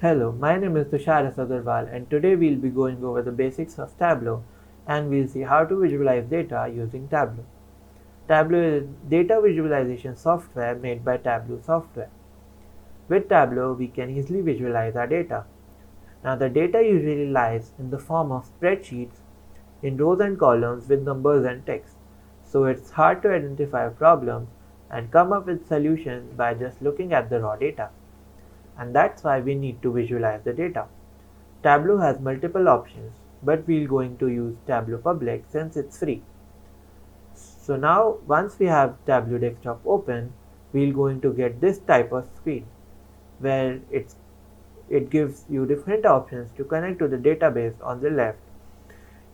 Hello, my name is Tushar Agarwal and today we'll be going over the basics of Tableau and we'll see how to visualize data using Tableau. Tableau is data visualization software made by Tableau Software. With Tableau, we can easily visualize our data. Now the data usually lies in the form of spreadsheets in rows and columns with numbers and text. So it's hard to identify problems and come up with solutions by just looking at the raw data. And that's why we need to visualize the data. Tableau has multiple options, but we're going to use Tableau Public since it's free. So now once we have Tableau Desktop open, we're going to get this type of screen where it gives you different options to connect to the database on the left.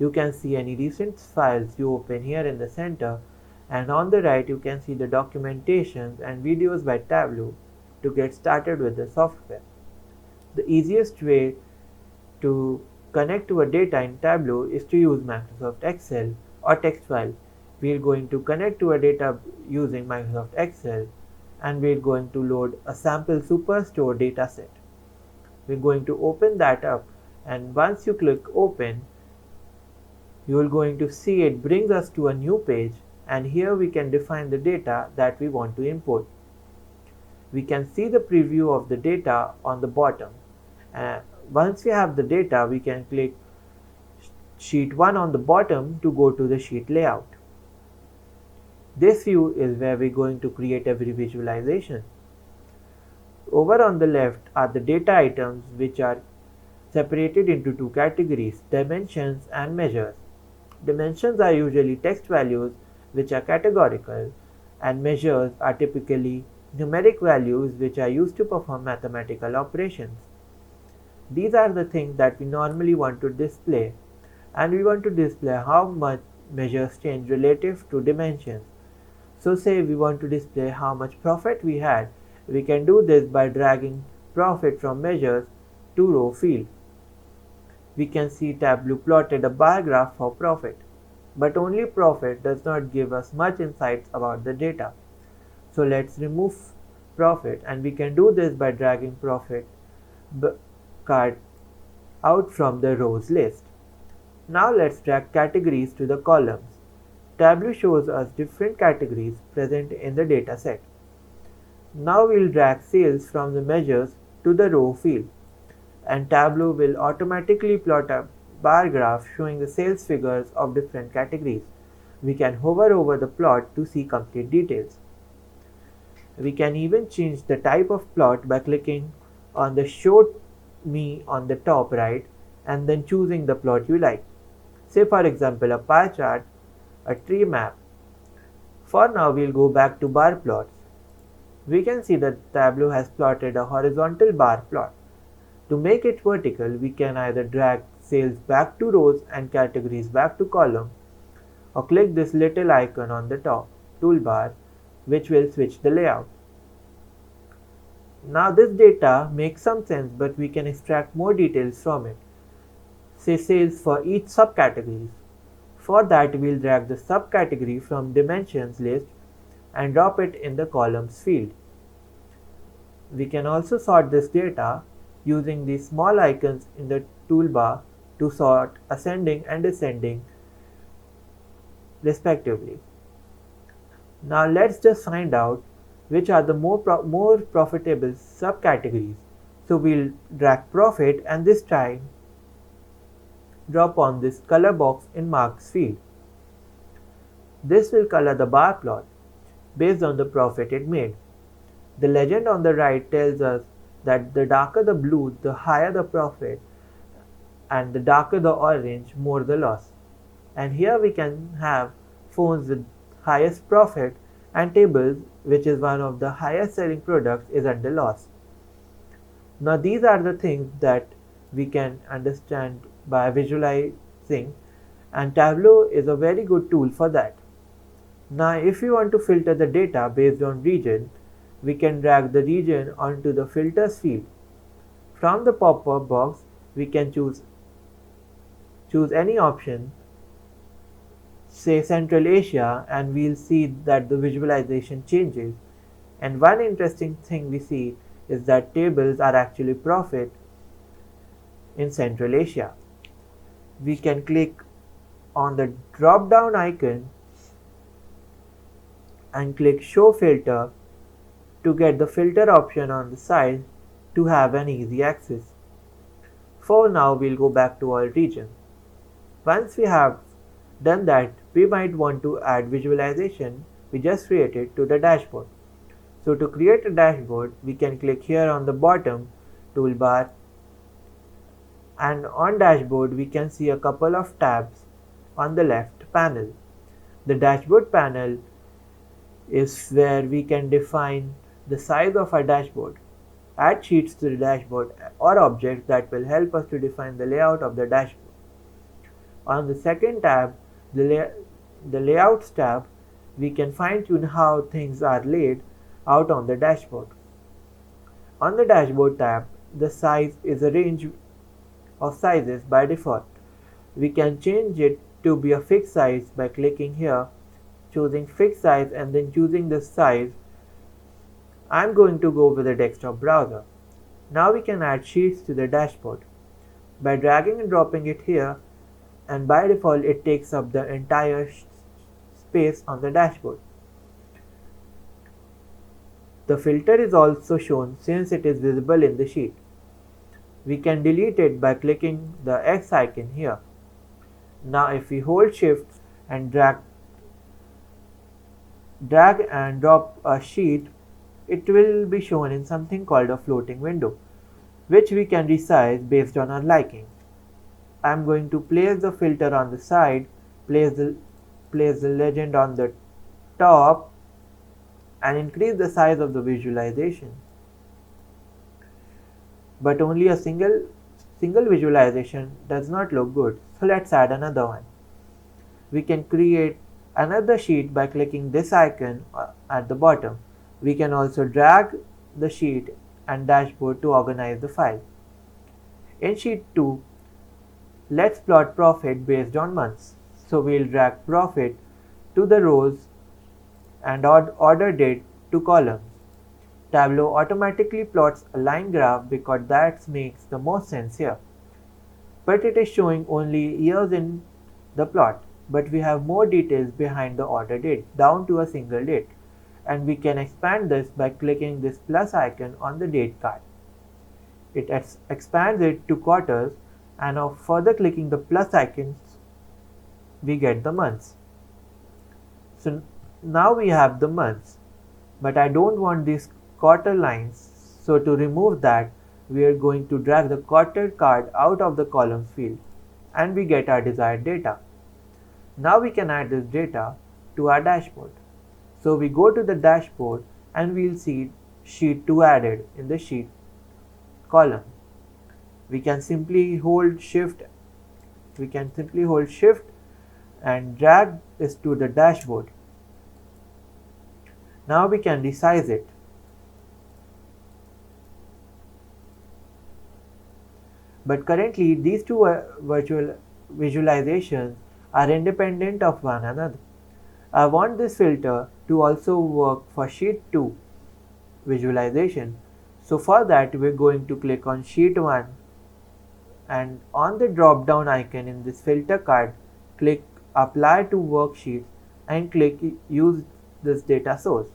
You can see any recent files you open here in the center, and on the right you can see the documentations and videos by Tableau to get started with the software. The easiest way to connect to a data in Tableau is to use Microsoft Excel or text file. We are going to connect to a data using Microsoft Excel and we are going to load a sample Superstore dataset. We are going to open that up, and once you click open, you are going to see it brings us to a new page, and here we can define the data that we want to import. We can see the preview of the data on the bottom. Once we have the data, we can click sheet 1 on the bottom to go to the sheet layout. This view is where we're going to create every visualization. Over on the left are the data items which are separated into two categories, dimensions and measures. Dimensions are usually text values which are categorical, and measures are typically numeric values which are used to perform mathematical operations. These are the things that we normally want to display, and we want to display how much measures change relative to dimensions. So say we want to display how much profit we had, we can do this by dragging profit from measures to row field. We can see Tableau plotted a bar graph for profit, but only profit does not give us much insights about the data. So let's remove profit, and we can do this by dragging profit card out from the rows list. Now let's drag categories to the columns. Tableau shows us different categories present in the data set. Now we'll drag sales from the measures to the row field, and Tableau will automatically plot a bar graph showing the sales figures of different categories. We can hover over the plot to see complete details. We can even change the type of plot by clicking on the Show Me on the top right and then choosing the plot you like. Say for example a pie chart, a tree map. For now we'll go back to bar plots. We can see that Tableau has plotted a horizontal bar plot. To make it vertical, we can either drag sales back to rows and categories back to column, or click this little icon on the top toolbar, which will switch the layout. Now this data makes some sense, but we can extract more details from it. Say sales for each subcategories. For that, we'll drag the subcategory from dimensions list and drop it in the columns field. We can also sort this data using these small icons in the toolbar to sort ascending and descending respectively. Now let's just find out which are the more profitable subcategories. So we'll drag profit and this time drop on this color box in marks field. This will color the bar plot based on the profit it made. The legend on the right tells us that the darker the blue, the higher the profit, and the darker the orange, more the loss. And here we can have phones with highest profit and tables which is one of the highest selling products is under loss. Now these are the things that we can understand by visualizing, and Tableau is a very good tool for that. Now if you want to filter the data based on region, we can drag the region onto the filters field. From the pop-up box, we can choose any option, say Central Asia, and we'll see that the visualization changes. And one interesting thing we see is that tables are actually profit in Central Asia. We can click on the drop down icon and click Show Filter to get the filter option on the side to have an easy access. For now, we'll go back to our region. Once we have done that, we might want to add visualization we just created to the dashboard. So to create a dashboard, we can click here on the bottom toolbar, and on dashboard we can see a couple of tabs on the left panel. The dashboard panel is where we can define the size of our dashboard, add sheets to the dashboard or objects that will help us to define the layout of the dashboard. On the second tab, the Layouts tab, we can fine-tune how things are laid out on the dashboard. On the Dashboard tab, the size is a range of sizes by default. We can change it to be a fixed size by clicking here, choosing fixed size and then choosing the size. I'm going to go with a desktop browser. Now we can add sheets to the dashboard by dragging and dropping it here, and by default it takes up the entire space on the dashboard. The filter is also shown since it is visible in the sheet. We can delete it by clicking the X icon here. Now if we hold Shift and drag and drop a sheet, it will be shown in something called a floating window, which we can resize based on our liking. I am going to place the filter on the side, place the legend on the top, and increase the size of the visualization. But only a single visualization does not look good, so let's add another one. We can create another sheet by clicking this icon at the bottom. We can also drag the sheet and dashboard to organize the file. In sheet 2, let's plot profit based on months. So we'll drag profit to the rows and order date to columns. Tableau automatically plots a line graph because that makes the most sense here. But it is showing only years in the plot, but we have more details behind the order date down to a single date, and we can expand this by clicking this plus icon on the date card. It expands it to quarters, and now further clicking the plus icons we get the months. So now we have the months, but I don't want these quarter lines, so to remove that we are going to drag the quarter card out of the columns field and we get our desired data. Now we can add this data to our dashboard. So we go to the dashboard and we'll see sheet 2 added in the sheet column. We can simply hold shift and drag this to the dashboard. Now we can resize it. But currently these two virtual visualizations are independent of one another. I want this filter to also work for sheet 2 visualization. So for that we're going to click on sheet 1 and on the drop down icon in this filter card, click apply to worksheet and click use this data source.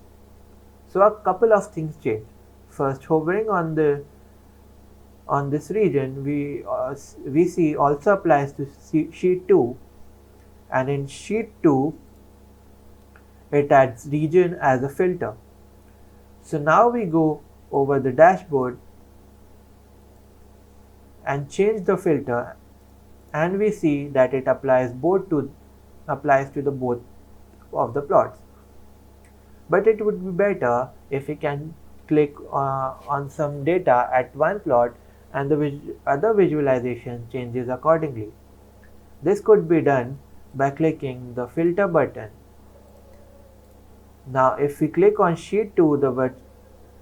So a couple of things change. First, hovering on this region we see also applies to sheet 2, and in sheet 2 it adds region as a filter. So now we go over the dashboard and change the filter, and we see that it applies to the both of the plots. But it would be better if we can click on some data at one plot and the other visualization changes accordingly. This could be done by clicking the filter button. Now if we click on sheet 2 the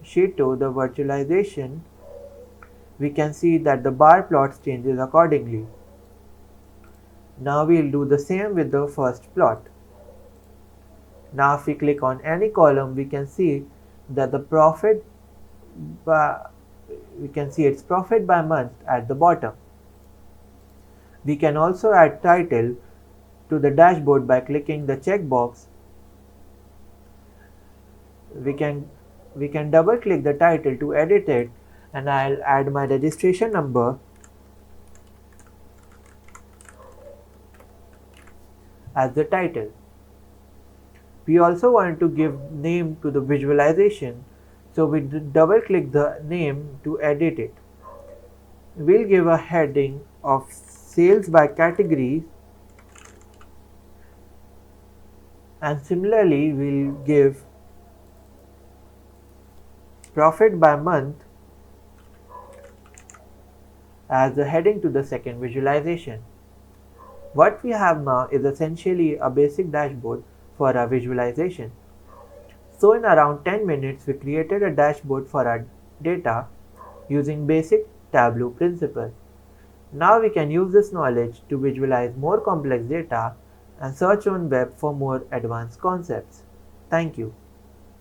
virtualization, we can see that the bar plots changes accordingly. Now we'll do the same with the first plot. Now if we click on any column, we can see that the profit its profit by month at the bottom. We can also add title to the dashboard by clicking the checkbox. We can double click the title to edit it, and I'll add my registration number as the title. We also want to give name to the visualization, so we double click the name to edit it. We'll give a heading of sales by categories, and similarly we'll give profit by month as the heading to the second visualization. What we have now is essentially a basic dashboard for our visualization. So in around 10 minutes we created a dashboard for our data using basic Tableau principles. Now we can use this knowledge to visualize more complex data and search on web for more advanced concepts. Thank you.